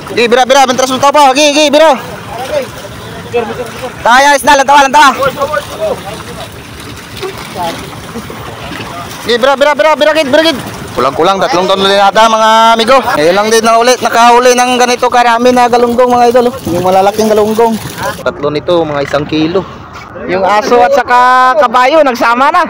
Gi, bira, bentras mo pa. Gi, bira. Tayo, isda, lantawa. Gi, bira, gid. Kulang-kulang, 3 ton ulit nata mga amigo. Ngayon lang din nakahuli ng ganito karami na galunggong mga idol. Yung malalaking galunggong. 3 nito, mga 1 kilo. Yung aso at saka kabayo, nagsama na.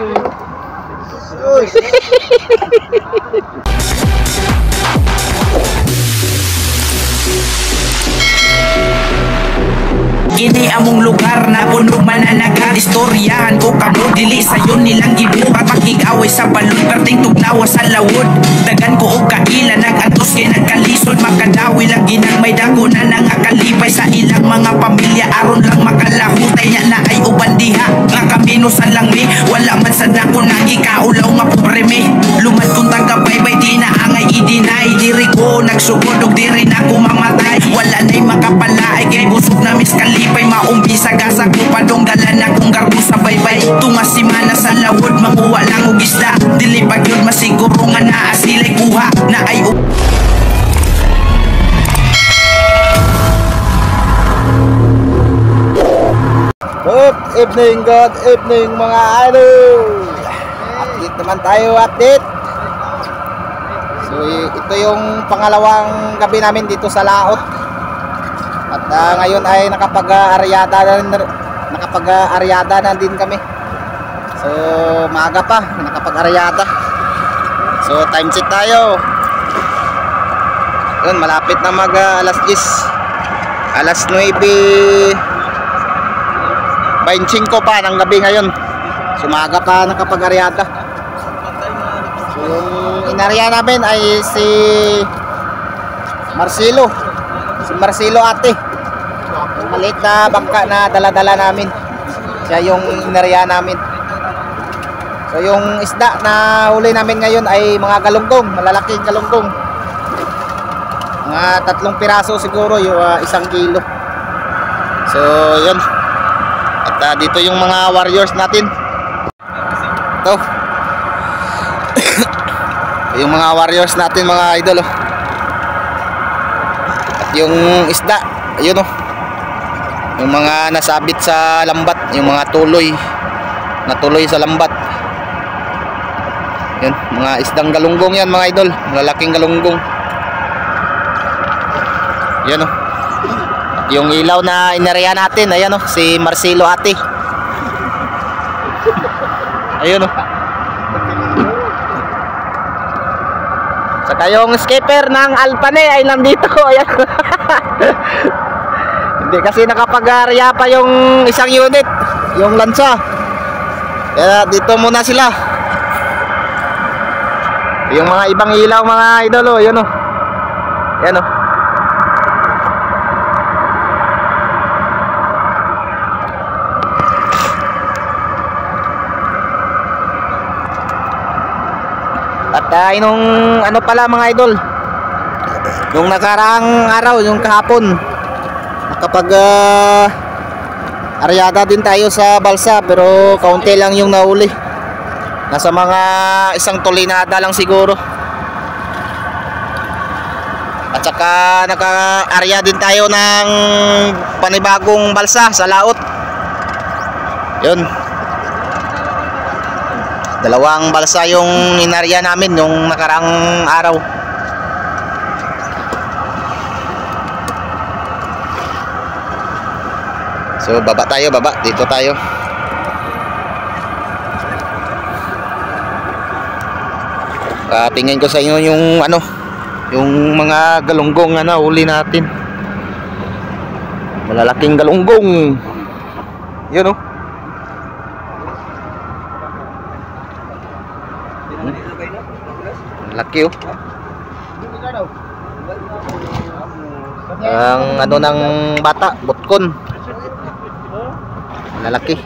Kini among lugar na puno man na nag-istoryahan ko kamo dili sayon nilang gibuhat makig-away sa balon perting tugnawa sa lawod dagan ko og kaila nag-atos kay nagkalisod makadawi lang ginang may dako na nangakalipay sa ilang mga pamilya aron lang makalahutay nya na ay uban diha nga kamino sa langmi wala man sa dako nang ikaulaw nga pobre me lumad kung taga-baybay di na angay i-deny diri ko nagsugod og diri na ko mamatay wala nay makapalaay kay busog na miskalipay maumbisa gasa ko padonggalan akong garbo sa baybay tunga simana sa lawod makuha lang og isda dili pa gyud masiguro nga naa sila'y kuha na ay Good evening mga idol. Update naman tayo, update. So ito yung pangalawang gabi namin dito sa laot. At ngayon ay nakapag-aryada na din kami. So maaga pa, nakapag-aryada. So time check tayo. Yun, malapit na mag alas 10. Alas 9:25 pa ng gabi ngayon. So maaga pa nakapag-aryada. So yung inarya namin ay si Marcelo ate. Yung maliit na bangka na dala-dala namin. Siya yung inarya namin. So yung isda na huli namin ngayon ay mga galunggong, malalaking galunggong. Mga 3 piraso siguro, yung 1 kilo. So yun. At dito yung mga warriors natin. Ito. Yung mga warriors natin mga idol. At yung isda, ayun yung mga nasabit sa lambat, yung mga natuloy sa lambat. Yun, mga isdang galunggong yan mga idol, malalaking galunggong. Yan yung ilaw na inarya natin, ayan si Marcelo ate. Ayun Saka yung skipper ng Alpane ay nandito, ayan. Hindi kasi nakapag-arya pa yung isang unit, yung lansa. Kaya dito muna sila. Yung mga ibang ilaw mga idol, yun Yan At nung pala mga idol, nung nakaraang araw, yung kahapon, nakapag aryada din tayo sa balsa, pero kaunti lang yung nahuli. Nasa mga 1 tulinada lang siguro. At saka naka-arya din tayo ng panibagong balsa sa laot. Yun, 2 balsa yung inarya namin yung nakaraang araw. So baba dito tayo. Tingin ko sa inyo yung yung mga galunggong na huli natin. Malalaking galunggong. Yun laki ang ng bata, butkon. Lalaki.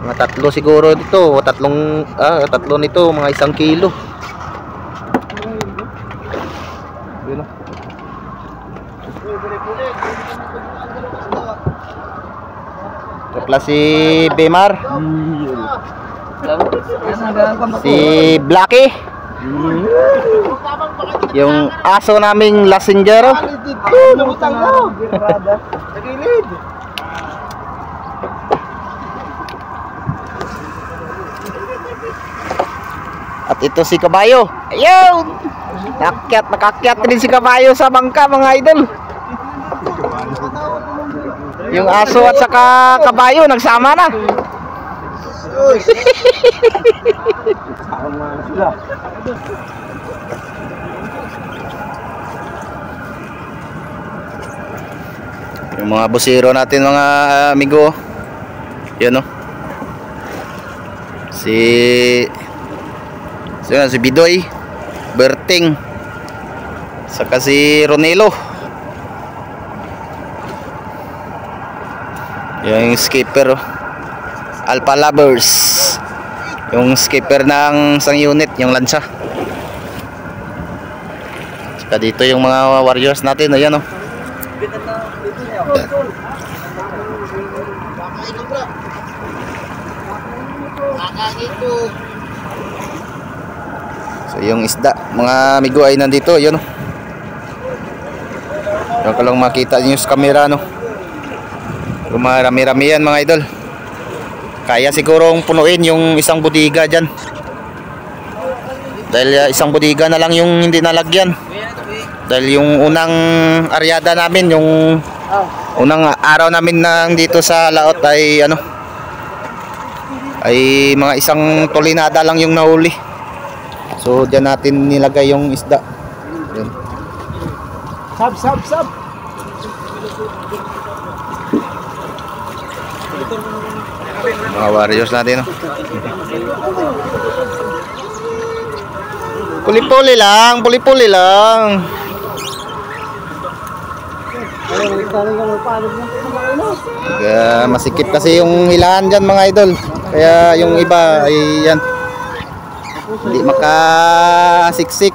Mga 3 siguro dito, 3 nito, mga 1 kilo. Kapla si Bemar, si Blacky, Yung aso naming lasinggero. Lumutang na. Sa gilid. At ito si Kabayo. Ayun! Nakakyat din si Kabayo sa bangka, mga idol. Yung aso at saka Kabayo nagsama na. Yung mga busiro natin, mga amigo. Yan o. Si Bidoy, Berting, saka si Ronelo. Yung skipper, Alpha Lovers. Yung skipper ng isang unit, yung lansa. Saka dito yung mga warriors natin, ayan o. So yung isda, mga amigo, ay nandito, yun oh. Yung ka lang makita nyo sa camera, no. Yung mga rami-rami yan, mga idol. Kaya sigurong punuin yung isang bodega dyan. Dahil isang bodega na lang yung hindi nalagyan. Dahil yung unang aryada namin, yung unang araw namin nang dito sa laot ay ano, ay mga isang tulinada lang yung nahuli. So diyan natin nilagay yung isda. Yan. Sab. Mga warriors natin, no? Puli-puli lang. Masikip kasi yung hilahan dyan, mga idol. Kaya yung iba ay yan, hindi makasiksik.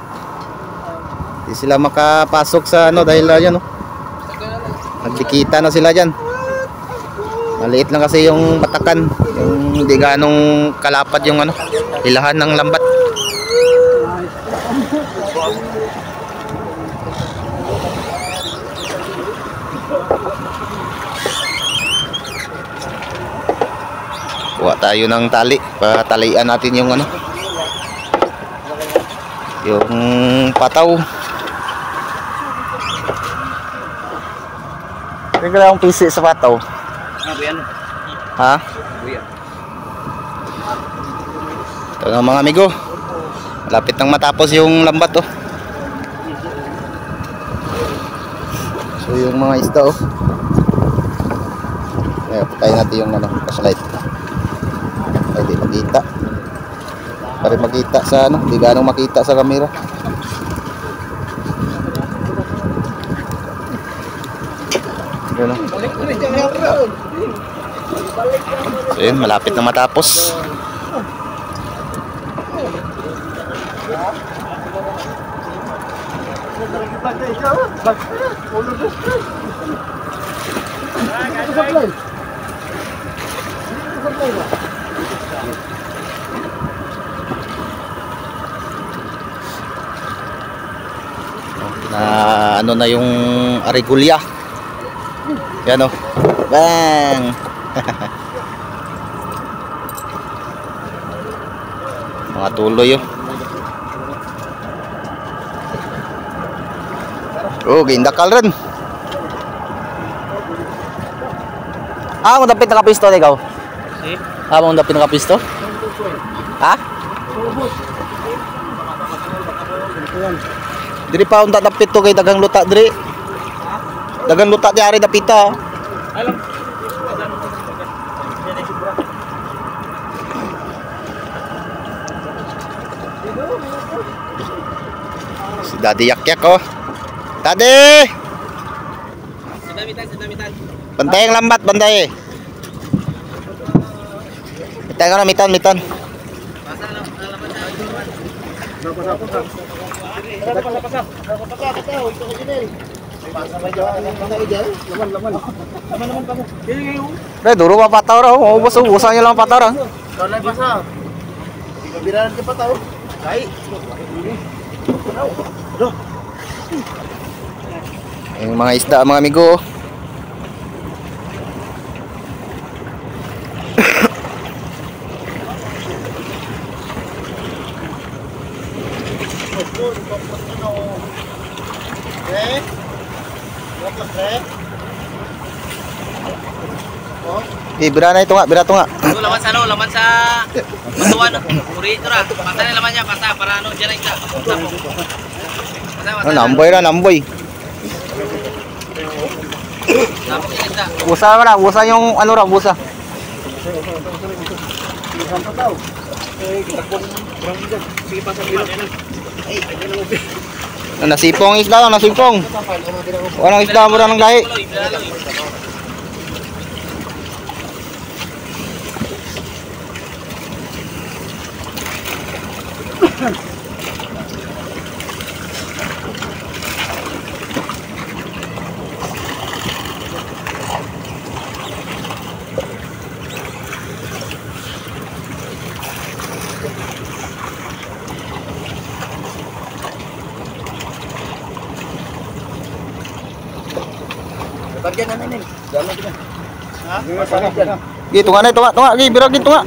Hindi sila makapasok sa ano dahil yan, no? Nagdikita na sila dyan. Maliit lang kasi yung batakan. Yung hindi ganong kalapad yung ano, hilahan ng lambat. Kuha tayo ng tali, patalian natin yung ano, yung pataw. Tingnan yung pisi sa pataw. Ha? Ito nga, mga amigo, malapit nang matapos yung lambat, oh. So yung mga isda, oh. Ayan, patayin natin yung ano, flashlight. Ay, di makita. Pare makita sa ano, di ganong makita sa camera. Yun, oh. So yun, malapit na matapos. Na ano na yung arigulya. Yan, oh. Bang. Mga tuloy, oh. Oh, gindakal rin. Ah, mo dapit nakapisto ikaw. Ah, mo dapit nakapisto? Ha? Diri pa unta dapit to kay dagang luta diri. Dagang luta di ari dapita. Si Daddy yak-yak, oh. Daddy! Sedamitan. Bantay ang lambat, bantay. Bantay ka na, mitan. Pre, duro pa pataw raw. Ubos-ubusan niyo lang pataw raw. Kalau pasa. Biraran ke pataw. Yung mga isda mga amigo. Bira na ito nga, bira ito nga. Laman sa laman sa batuan. Puri ito ra. Pasa na laman niya, pasa para ano diyan isa. Namboy ra, namboy. Busa wala, busa yung ano ra, busa. Nasipong isda lang, nasipong. Walang isda mo ra ng lahi. Bagyan na nin. Dami kita. Ha? Masarap yan. Gitu nga na, tunga, birag gitu nga.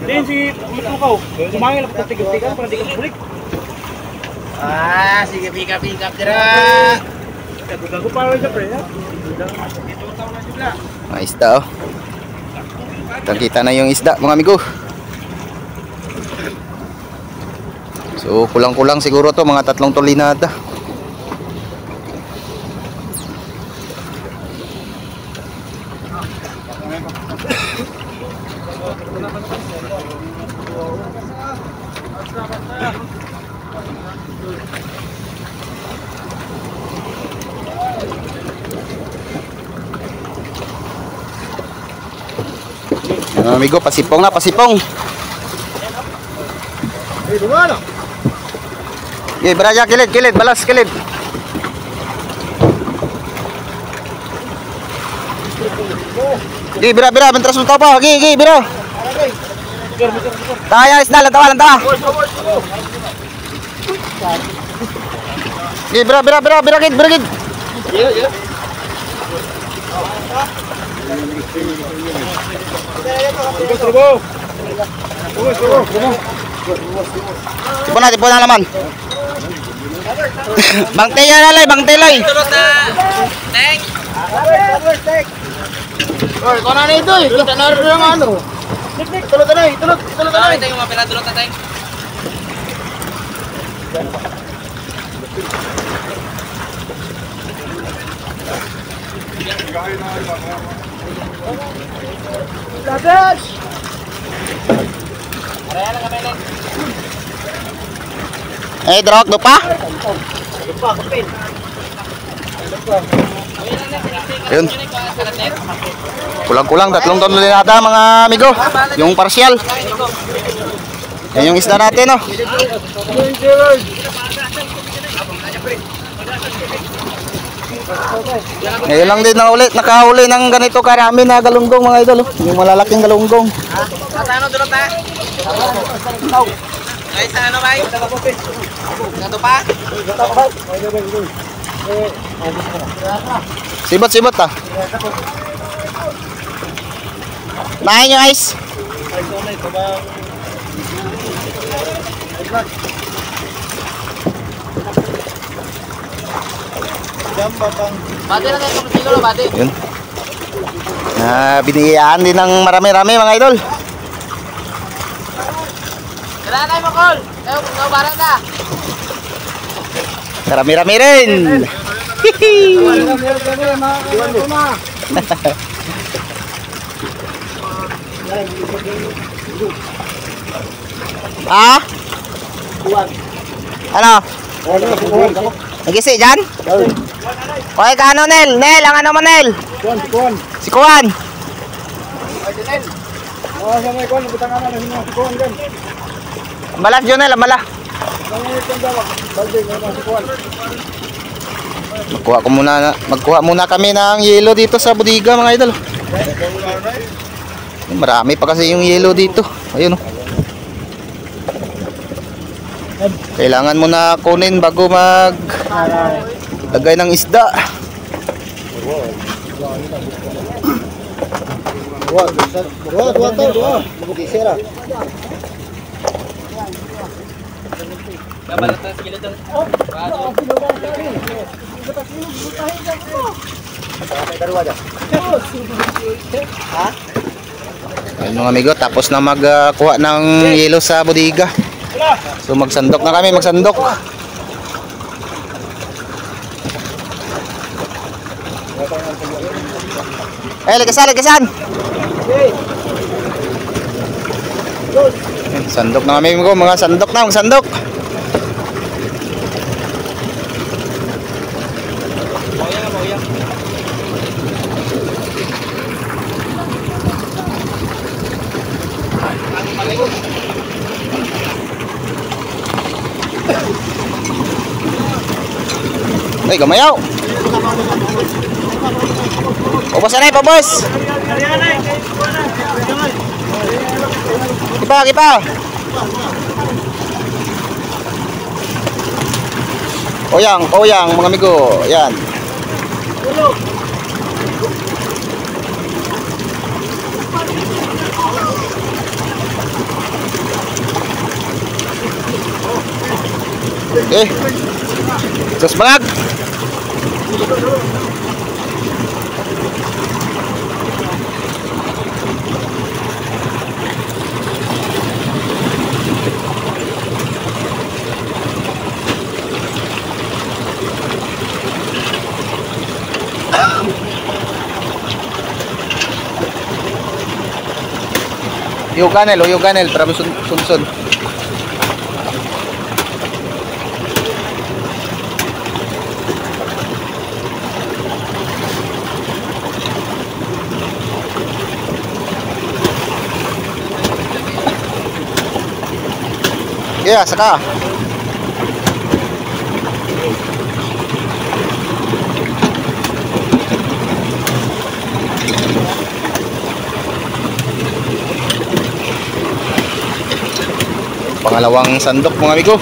Din si Matukaw. Kumangin ako tigil-tigan para di ka bulik. Ah, sige pick-up tira. Gago pa rin siya pre. Mga isda oh. Kita na yung isda mga amigo. So kulang-kulang siguro to mga 3 tulinada. Mga amigo, pasipong na, pasipong. Okay, beraja, kilid, balas, kilid. Okay, bira, bentras mo pa. Okay, bira. Taya, isda, lantawa. Okay, bira, gid. Tipon na laman. Bangtay lay. Tulot na. Teng. Oy, kono na ito eh. Kita na rin yung ano. Tulot na. Ay, teng mga pila tulot na teng. Dadas! Drog pa? Yun. Kulang-kulang 3 tulinada mga amigo. Yung partial. Yan yung isda natin oh. Ngayon lang din nakahuli ng ganito karami na galunggong mga idol oh. Yung malalaking galunggong. Ano tulot na? Ay, sa ano bay? Ano pa? Sibot ah. Nahin yung ice. Bati na tayo siguro, bati. Yun. Binigyan din ng marami-rami mga idol. Kailangan tayo makol. Ikaw barat na. Marami-rami rin. Ah? Ano? Nagisi dyan? Okay ka ano Nel? Nel, ang ano mo Nel? Si Kuan. Balas dyan Nel, balas. Magkuha muna kami ng yelo dito sa bodega mga idol. Marami pa kasi yung yelo dito. Ayun oh. Kailangan mo na kunin bago mag lagay ng isda. Ayun mga amigo, tapos na magkuha ng yelo sa bodega. So magsandok na kami, magsandok. Lagasan. Sandok na kami mga sandok na, magsandok. Ay, gamayaw. Ubos na pa, boss. Kipa. Oyang, mga amigo. Yan. Sus bangag. Yuganel, para sunsun. Yeah, saka. Pangalawang sandok mga amigo.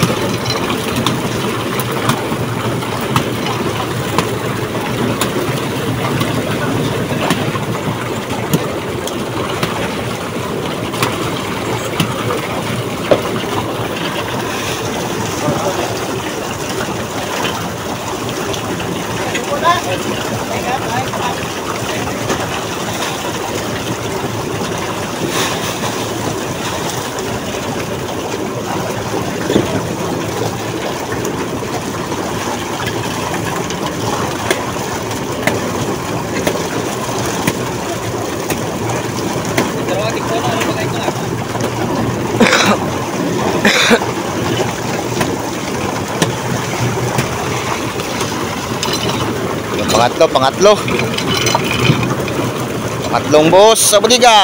Pangatlong boss sa bodega.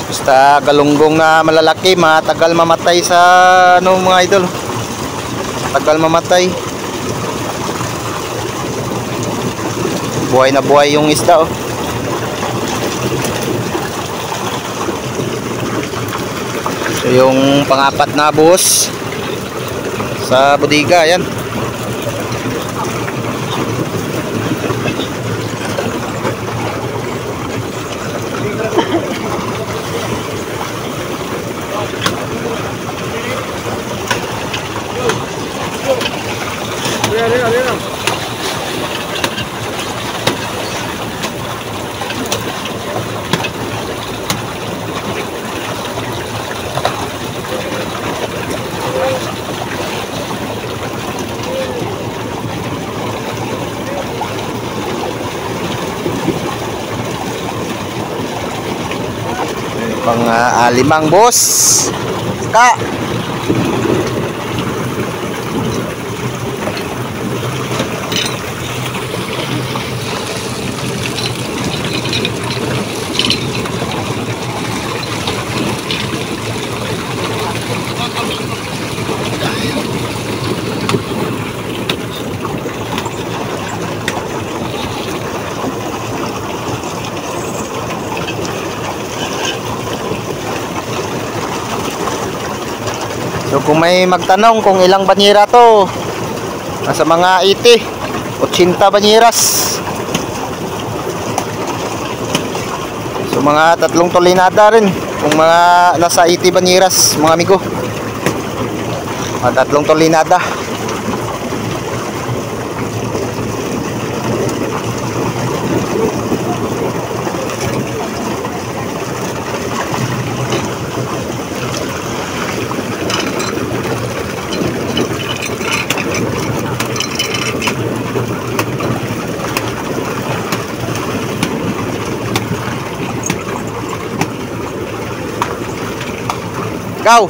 Basta galunggong na malalaki, matagal mamatay sa mga idol. Tagal mamatay. Buhay na buhay yung isda oh. So yung pangapat na boss sa bodega, yan. Mga alimang boss. Ka. So kung may magtanong kung ilang banyera to, nasa mga 80 banyeras. So mga 3 tolinada rin kung mga nasa 80 banyeras mga amigo. Mga 3 tolinada. Ikaw.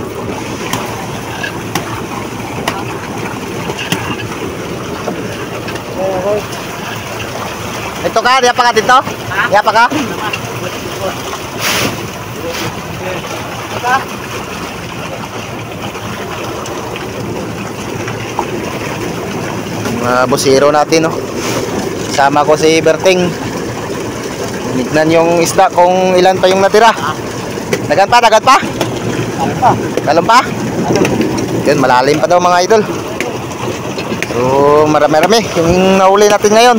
Ito ka, diya pa ka dito? Diya pa ka? Mga busiro natin, no? Sama ko si Berting. Tignan yung isda kung ilan pa yung natira. Dagan pa, dagan pa? Dalam pa? Yun, malalim pa daw mga idol. So, marami-rami yung nahuli natin ngayon.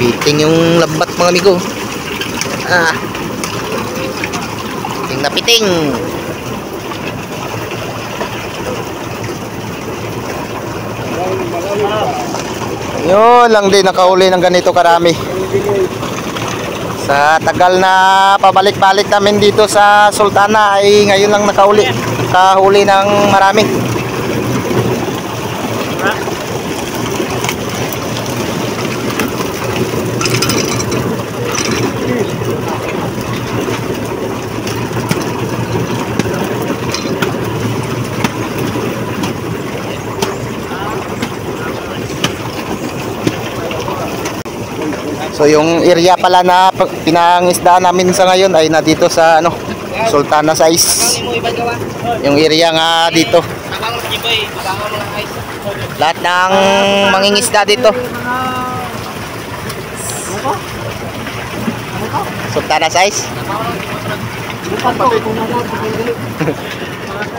Piting yung lambat mga amigo. Piting na piting. Yun lang din nakahuli ng ganito karami. Sa tagal na pabalik-balik namin dito sa Sultana ay ngayon lang nakahuli ng marami. So yung area pala na pinangisdaan namin sa ngayon ay na dito sa Sultana Size. Yung area nga dito. Lahat ng mangingisda dito. Sultana Size.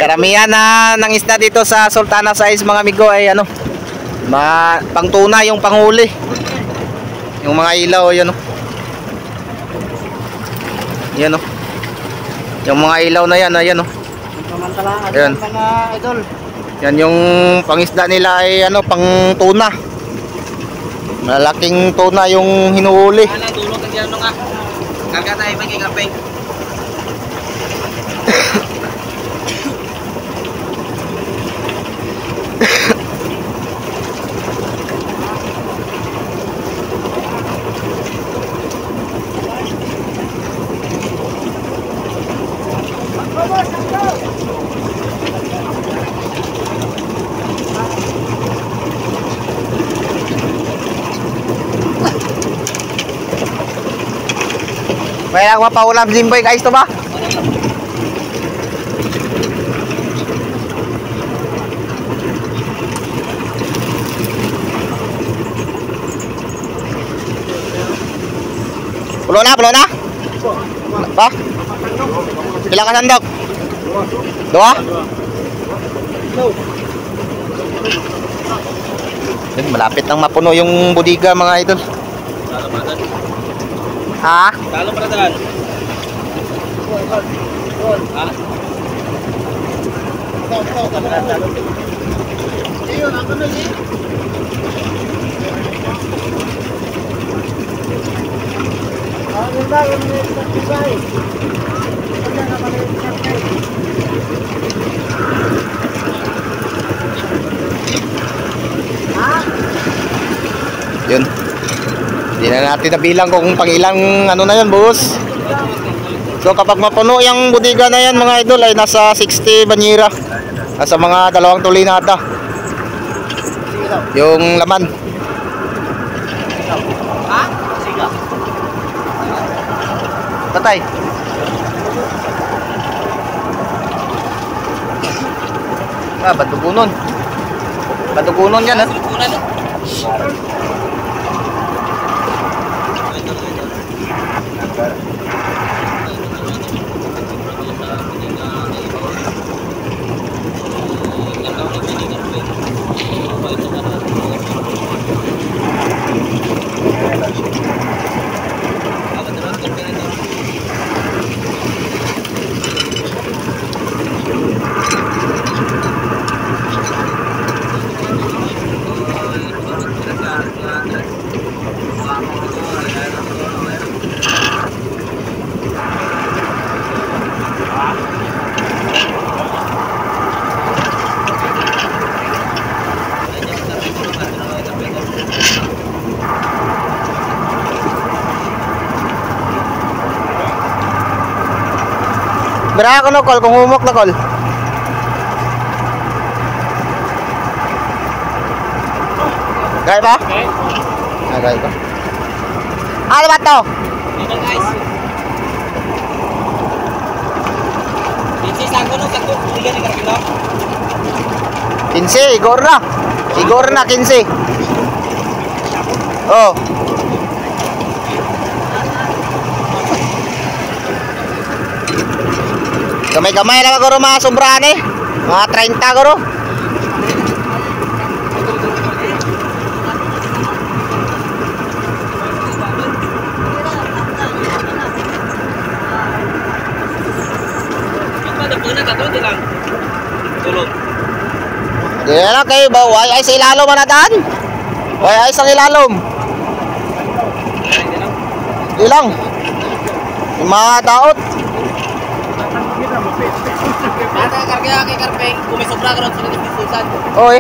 Karamihan na ng isda dito sa Sultana Size mga amigo ay pangtuna yung panghuli. Yung mga ilaw, yun o. Yan o. Yung mga ilaw na yan, ayan o. Ayan. Yan yung pangisda nila ay pang tuna. Malaking tuna yung hinuhuli. Tulog ang gano'n nga. Karga tayo magigapeng. May lang mapaulam Jimboy guys to ba? Pulo na? Pa? Pila ka sandok? Dua? Malapit nang mapuno yung bodega mga idol. Ha? Talo para daan. Ha? Ayun, ako na Yun. Hindi na natin nabilang kung pang ilang ano na yan, boss. So kapag mapuno yung bodega na yan mga idol ay nasa 60 banyera. Nasa mga 2 tulinada yung laman. Ha? Siga. Patay. Batugunon. Batugunon yan, ha? Silipunan, no? Bira ako no, call. Kung humok na call. Gaya ba? Gaya ba? Ano ba to? Dito guys. Dito sako no, sako. Tiga ni karkilo. 15, igor na. Igor na, 15. Oh. Gamay-gamay lang ako mga sobraan eh. Mga 30 ko ro. Kaya lang kayo ba? Way ay sa ilalom manatan? Way ay sa ilalom. Di lang. Yung mga taot. Ada karga kay karpeng, kung may sobra karon sa susan. Oy.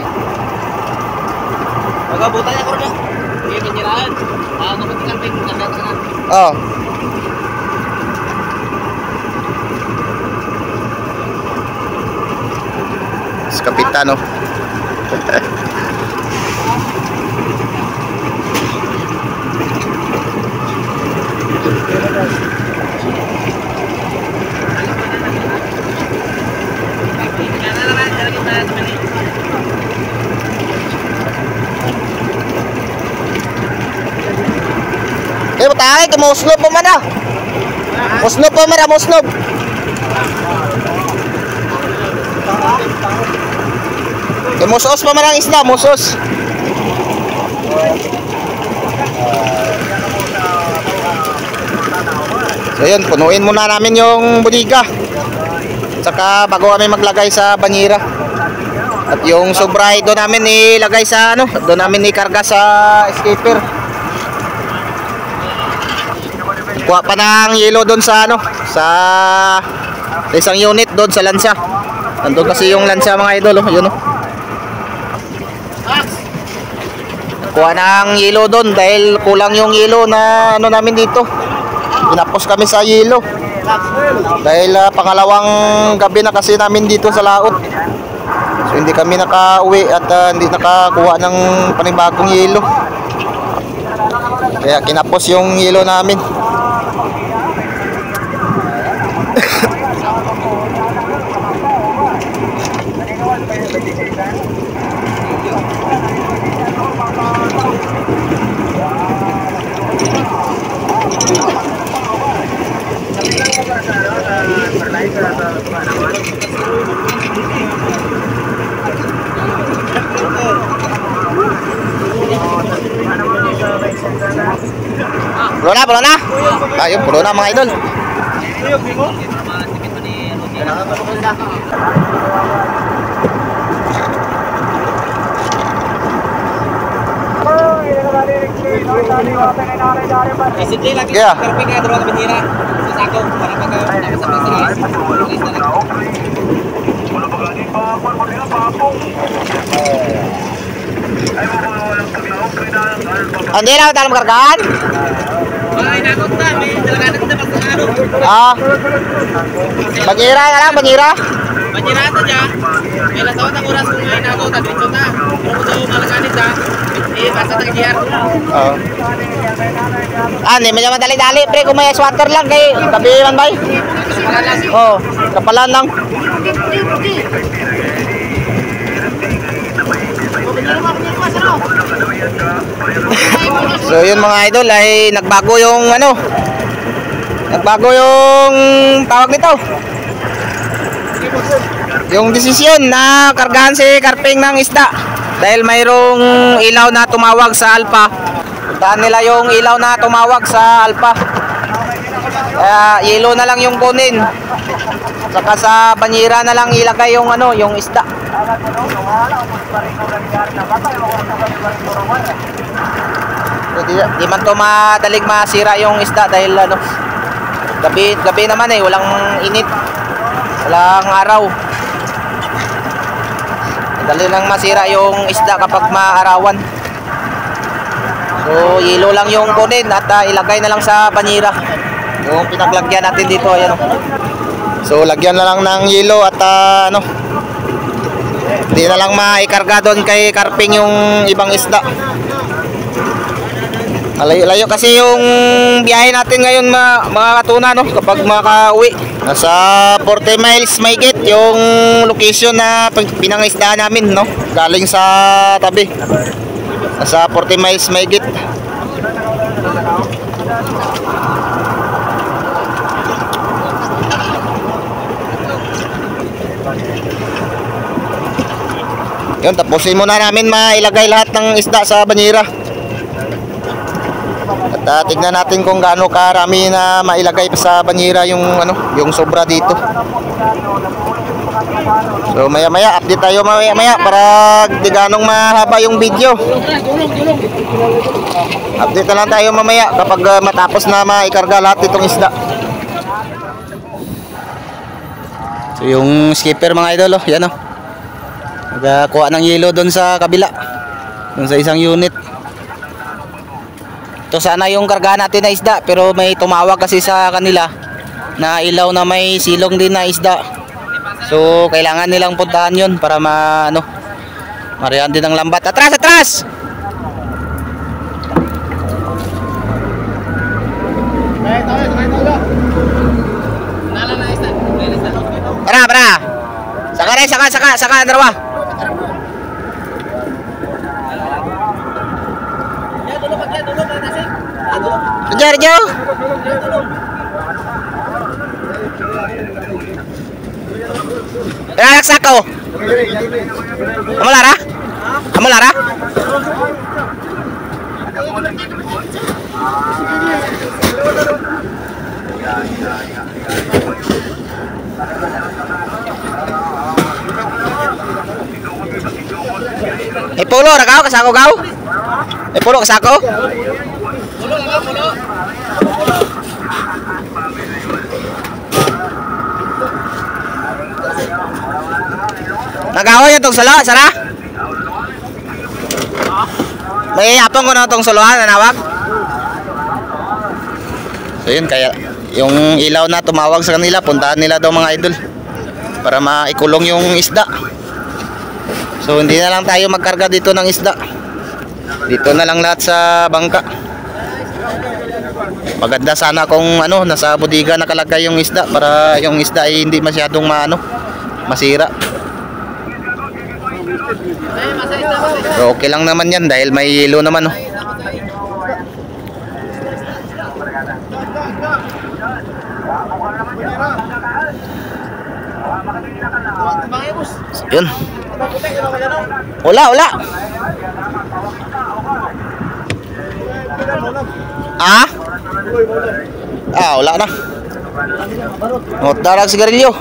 Magabutan niya karon. Hindi piniraan. Ano ba karpeng kada kana? Oh. Si Kapitano. Eh, patay, kumuslob pa man ah. Muslob pa man ah, muslob. Musos pa man ang isda, musos. So yun, punuin muna namin yung bodega. Saka bago kami maglagay sa banyera. At yung sobra doon namin ilagay sa ano, doon namin ikarga sa skipper. Kuha pa ng yelo doon sa ano, sa isang unit doon sa lansa. Nandun kasi yung lansa mga idol, oh, yun oh. Kuha ng yelo doon dahil kulang yung yelo na ano namin dito. Pinapos kami sa yelo. Dahil pangalawang gabi na kasi namin dito sa laot. So hindi kami nakauwi at hindi nakakuha ng panibagong yelo. Kaya kinapos yung yelo namin. Pulo na? Ayun, pulo na mga idol. Simple lang. Yeah. Karping ka duro ka banyera. Sa sako para pag Hindi lang tayo makargaan. Ay nakot ta, may dalagan kita pa ano. Ah. Banyera na lang, banyera. Banyera ta ja. May lasawat ang oras kung may nakot ta dito ta. Pero kung malaganit ta, basta ta giar. Oo. Hindi medyo madali-dali pre kung may swatter lang kay gabi man bay. Oh, kapalan lang. So yun mga idol ay nagbago yung ano. Nagbago yung tawag nito. Yung desisyon na kargahan si Karping ng isda dahil mayroong ilaw na tumawag sa Alpha. Puntahan nila yung ilaw na tumawag sa Alpha. Kaya yelo na lang yung kunin. Saka sa banyera na lang ilagay yung ano, yung isda. So, di man to madaling masira yung isda dahil ano, gabi naman walang init. Walang araw. Madali lang masira yung isda kapag maarawan. So, yelo lang yung kunin at ilagay na lang sa banyera. Yung pinaglagyan natin dito, ayan. So, lagyan na lang ng yelo at ano, hindi na lang maikarga doon kay Karping yung ibang isda. Layo-layo kasi yung biyahe natin ngayon mga katuna, no? Kapag makauwi. Nasa 40 miles mahigit yung location na pinangisdaan namin, no? Galing sa tabi. Nasa 40 miles mahigit. Yun, tapusin muna namin mailagay lahat ng isda sa banyera. At tignan natin kung gaano karami na mailagay pa sa banyera yung ano, yung sobra dito. So maya-maya update tayo maya-maya para di ganong mahaba yung video. Update na lang tayo mamaya kapag matapos na maikarga lahat itong isda. So yung skipper mga idol, oh, yan oh. Nagkuha ng yelo doon sa kabila. Doon sa isang unit. Ito sana yung kargahan natin na isda, pero may tumawag kasi sa kanila na ilaw na may silong din na isda. So kailangan nilang puntahan yun para marihan din ang lambat. Atras, atras! Para, para! Saka rin, saka, dalawa. Rejo. Relax ako. Amalara? Amalara? Pulo na kau kasako kau? Pulo kasako? Pulo. Nagawa yung tong salo, Sara? May apong ko na tong saloan, nanawag? So yun, kaya yung ilaw na tumawag sa kanila, puntahan nila daw mga idol para maikulong yung isda. So hindi na lang tayo magkarga dito ng isda. Dito na lang lahat sa bangka. Maganda sana kung nasa bodega nakalagay yung isda para yung isda ay hindi masyadong masira. So okay lang naman yan dahil may yelo naman, oh. So, yun. Wala. Wala na. Darag sigarilyo.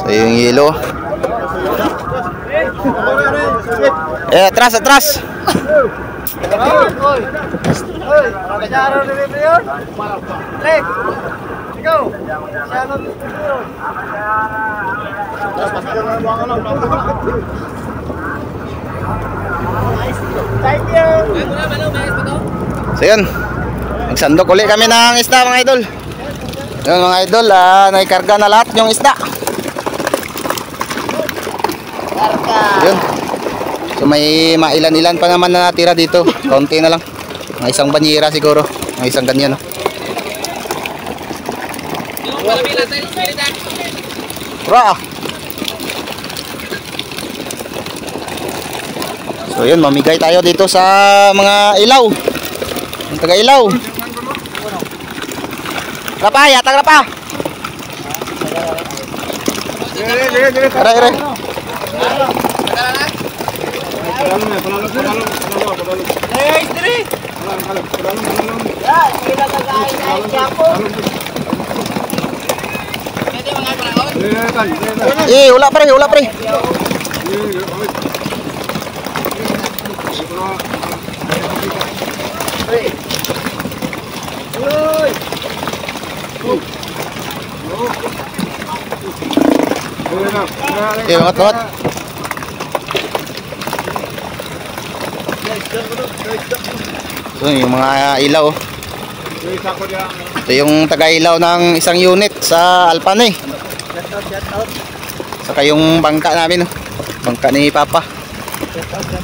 So yung yelo. Atras, atras. So yun, nagsandok ulit kami ng isda mga idol. Yun mga idol, naikarga na lahat yung isda. Yun. So may mailan-ilan pa naman na natira dito. Konti na lang. Mga isang banyera siguro. Mga isang ganyan. Ra. So yun, mamigay tayo dito sa mga ilaw. Ang taga-ilaw. Rapa, yatag rapa. Aray. Wala pre. Banget. So yung mga ilaw. Ito yung taga-ilaw ng isang unit sa Alpane. Saka yung bangka namin, bangka ni Papa.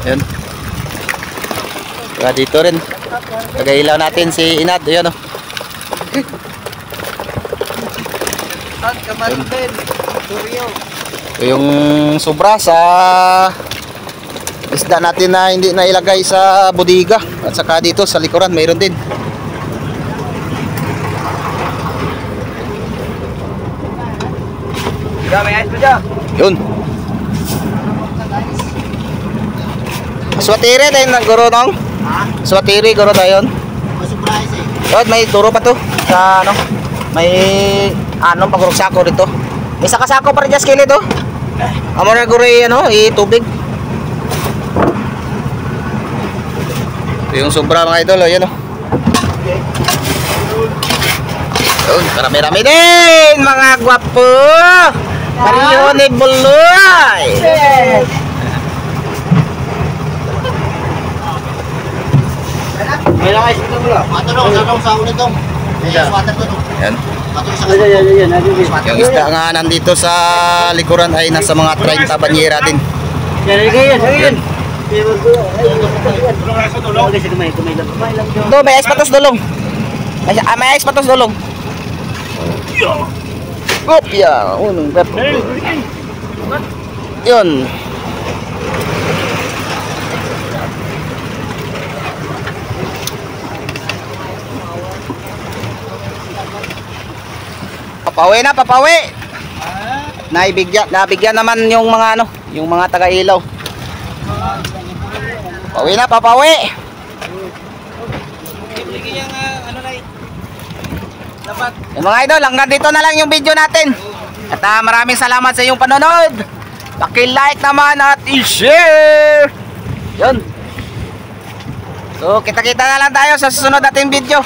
Ayun. Saka dito rin taga-ilaw natin si Inad. Ayun, ito yung sobra sa isda natin na hindi na ilagay sa bodega. At saka dito sa likuran mayroon din. Yun. Swatiri tayo ng guro nong. Swatiri guro tayo. Yun, may turo pa to sa ano. May anong pagruksako dito. May sako pa rin dyan skili to. Amo na guro tubig. Yung sobra mga idol, yun Yun, marami-rami din mga gwapo. Pariho ni Buloy. May nakais ito mo lang. Matulong sa ulit dong. Yan. Yung isda nga nandito sa likuran ay nasa mga 30 banyera din. Yan. Do, may ice patos dulong. May ice patos dulong. Kopya, unong pep. Yun. Papawi. Nabigyan naman yung mga yung mga taga-ilaw. Papawi. Yung mga idol, hanggang dito na lang yung video natin. At maraming salamat sa iyong panonood. Paki-like naman at i-share. Yun. So, kita-kita na lang tayo sa susunod nating video.